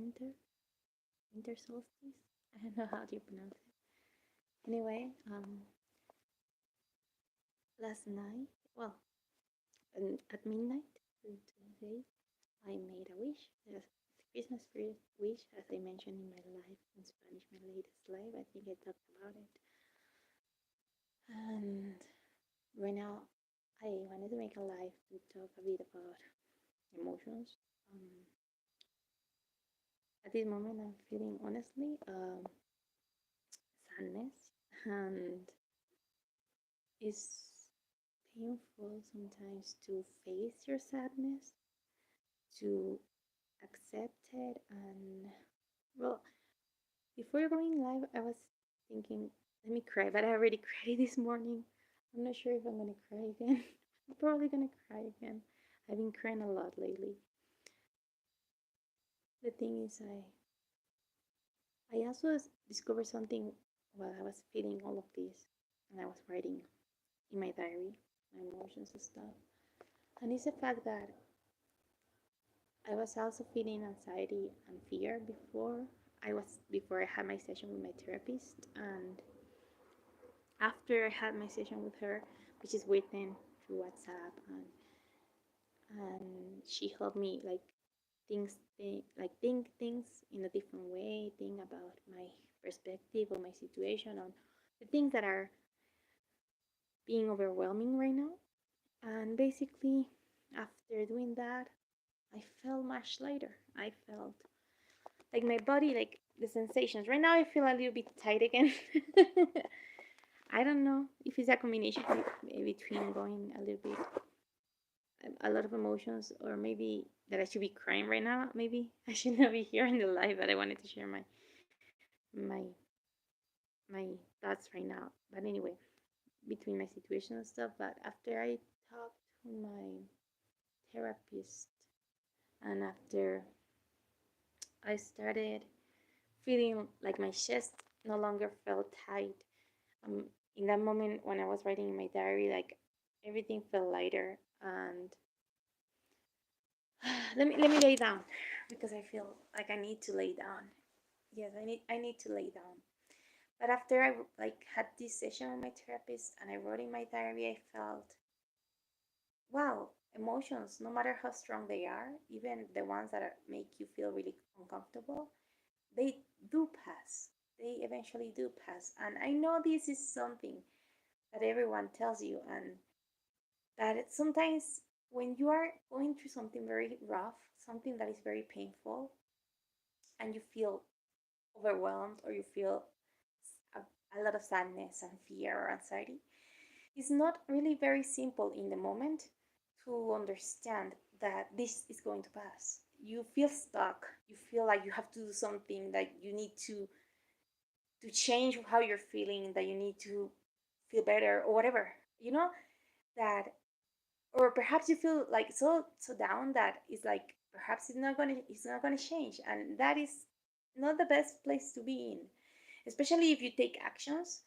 winter solstice. I don't know how do you pronounce it. Anyway, last night, well, at midnight today, I made a wish. Yes, it's a Christmas wish, as I mentioned in my live in Spanish, my latest live. I think I talked about it. And right now, I wanted to make a live to talk a bit about emotions. Um, at this moment, I'm feeling honestly sadness, and it's painful sometimes to face your sadness, to accept it, and well, before going live, I was thinking, let me cry, but I already cried this morning. I'm not sure if I'm gonna cry again. I'm probably gonna cry again. I've been crying a lot lately. The thing is, I also discovered something while I was feeling all of this, and I was writing in my diary my emotions and stuff. And it's the fact that I was also feeling anxiety and fear before I had my session with my therapist, and after I had my session with her, which is written through WhatsApp, and she helped me like think things in a different way, think about my perspective on my situation, on the things that are being overwhelming right now. And basically, after doing that, I felt much lighter. I felt like my body, like the sensations. Right now, I feel a little bit tight again. I don't know if it's a combination between going a little bit, a lot of emotions, or maybe that I should be crying right now. Maybe I should not be here in the live, but I wanted to share my my thoughts right now. But anyway, between my situation and stuff. But after I talked to my therapist, and after I started feeling like my chest no longer felt tight. In that moment when I was writing in my diary, like everything felt lighter, and let me lay down because I feel like I need to lay down. Yes, I need to lay down. But after I like had this session with my therapist and I wrote in my diary, I felt, wow, emotions, no matter how strong they are, even the ones that make you feel really uncomfortable, they do pass. They eventually do pass. And I know this is something that everyone tells you, and that sometimes when you are going through something very rough, something that is very painful, and you feel overwhelmed or you feel a lot of sadness and fear or anxiety, it's not really very simple in the moment to understand that this is going to pass. You feel stuck. You feel like you have to do something, that you need to change how you're feeling, that you need to feel better or whatever. You know that, or perhaps you feel like so down that it's like perhaps it's not gonna change, and that is not the best place to be in, especially if you take actions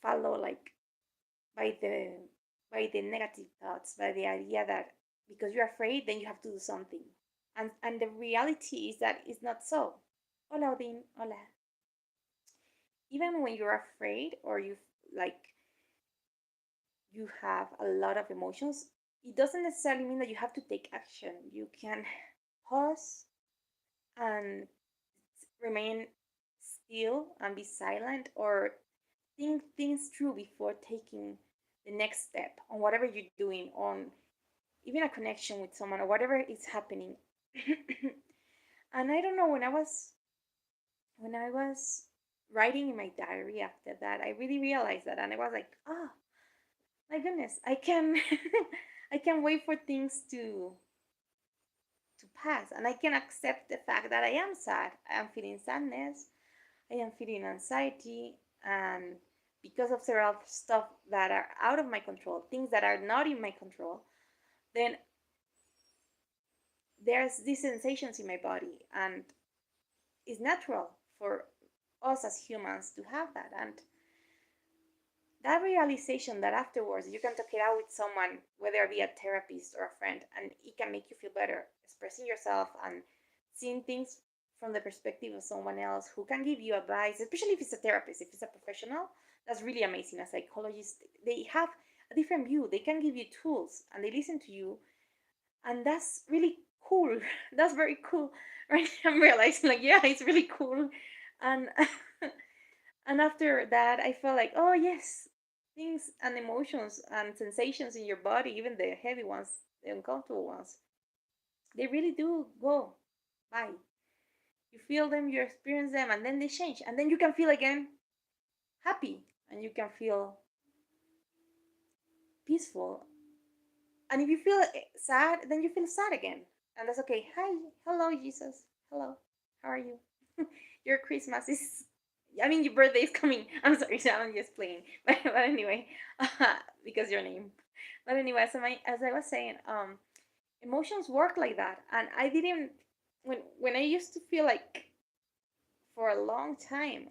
follow like by the negative thoughts, by the idea that because you're afraid then you have to do something, and the reality is that it's not so. Hola Odin, hola. Even when you're afraid or like you have a lot of emotions, it doesn't necessarily mean that you have to take action. You can pause and remain still and be silent, or think things through before taking the next step on whatever you're doing, on even a connection with someone or whatever is happening. And I don't know, when I was writing in my diary after that, I really realized that, and I was like, oh my goodness, I can I can wait for things to pass, and I can accept the fact that I am sad. I am feeling sadness, I am feeling anxiety, and because of several stuff that are out of my control, things that are not in my control, then there's these sensations in my body, and it's natural for us as humans to have that. And that realization that afterwards you can talk it out with someone, whether it be a therapist or a friend, and it can make you feel better expressing yourself and seeing things from the perspective of someone else who can give you advice, especially if it's a therapist, if it's a professional. That's really amazing. A psychologist, they have a different view. They can give you tools and they listen to you, and that's really cool. That's very cool. Right? I'm realizing, like, yeah, it's really cool. And and after that, I felt like, oh yes, things and emotions and sensations in your body, even the heavy ones, the uncomfortable ones, they really do go by. You feel them, you experience them, and then they change, and then you can feel again happy, and you can feel peaceful. And if you feel sad, then you feel sad again, and that's okay. Hi, hello, Jesus. Hello, how are you? Your Christmas is, I mean, your birthday is coming. I'm sorry, so I'm just playing. But anyway, because your name. But anyway, as I was saying, emotions work like that, and I didn't when I used to feel like for a long time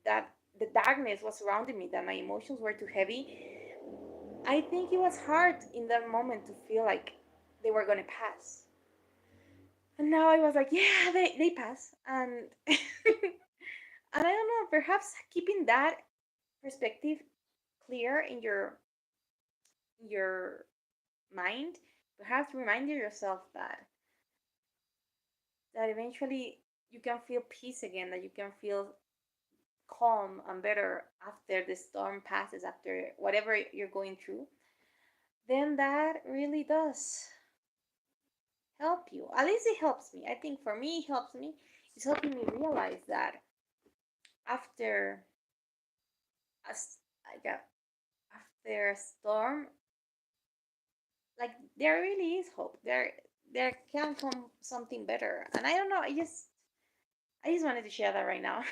that the darkness was surrounding me, that my emotions were too heavy. I think it was hard in that moment to feel like they were gonna pass. And now I was like, yeah, they pass. And and I don't know, perhaps keeping that perspective clear in your mind, perhaps reminding yourself that eventually you can feel peace again, that you can feel calm and better after the storm passes, after whatever you're going through, then that really does help you. At least it helps me. I think for me, it helps me. It's helping me realize that after like after a storm, like there really is hope. There can come something better. And I don't know. I just wanted to share that right now.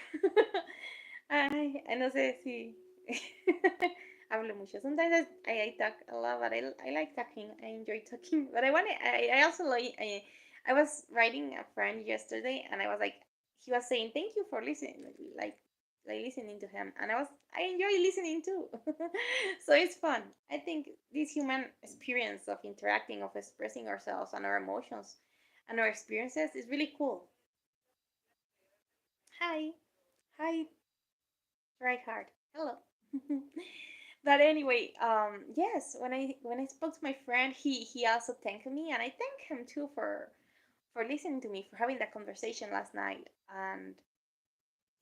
I no sé si hablo mucho. Sometimes I talk a lot, but I like talking. I enjoy talking. But I also like, I was writing a friend yesterday, and I was like, he was saying, thank you for listening, like listening to him. And I enjoy listening too. So it's fun. I think this human experience of interacting, of expressing ourselves and our emotions and our experiences is really cool. Hi. Hi, try hard. Hello. But anyway, yes, when I spoke to my friend, he also thanked me, and I thank him too for listening to me, for having that conversation last night. And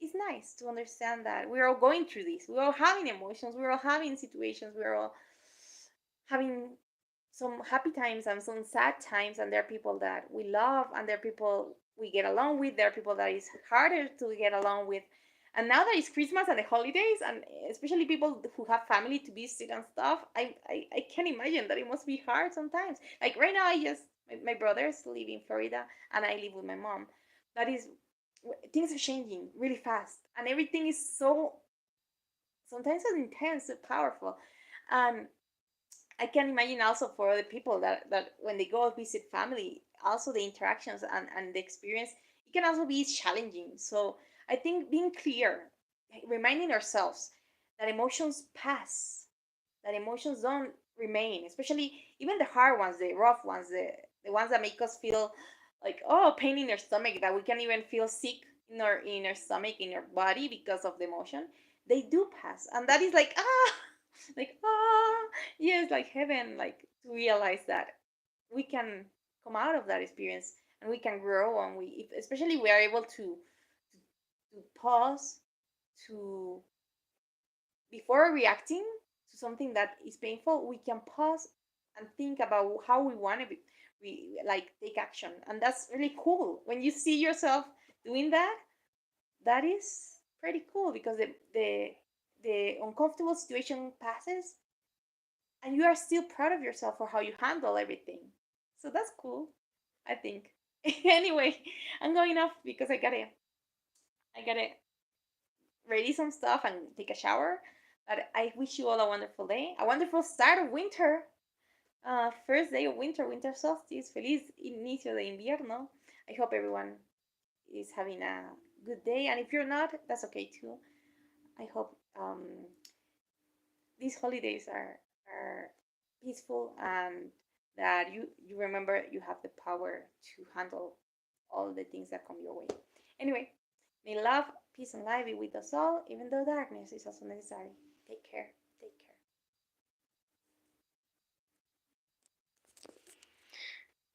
it's nice to understand that we're all going through this. We're all having emotions. We're all having situations. We're all having some happy times and some sad times. And there are people that we love, and there are people we get along with. There are people that is harder to get along with. And now that it's Christmas and the holidays, and especially people who have family to visit and stuff, I can imagine that it must be hard sometimes. Like right now, my brothers live in Florida, and I live with my mom. That is, things are changing really fast, and everything is so sometimes so intense, so powerful. And I can imagine also for other people that when they go visit family, also the interactions and the experience, it can also be challenging. So I think being clear, reminding ourselves that emotions pass, that emotions don't remain, especially even the hard ones, the rough ones, the ones that make us feel like, oh, pain in our stomach, that we can even feel sick in our stomach, in our body because of the emotion. They do pass. And that is like, like, yes, like heaven, like to realize that we can come out of that experience and we can grow, and especially we are able to pause, to before reacting to something that is painful, we can pause and think about how we want to like take action. And that's really cool when you see yourself doing that. That is pretty cool because the uncomfortable situation passes, and you are still proud of yourself for how you handle everything. So that's cool, I think. Anyway, I'm going off because I gotta ready some stuff and take a shower. But I wish you all a wonderful day, a wonderful start of winter. First day of winter, winter solstice. Feliz inicio de invierno. I hope everyone is having a good day, and if you're not, that's okay too. I hope these holidays are peaceful, and that you remember you have the power to handle all the things that come your way. Anyway, may love, peace, and light be with us all, even though darkness is also necessary. Take care.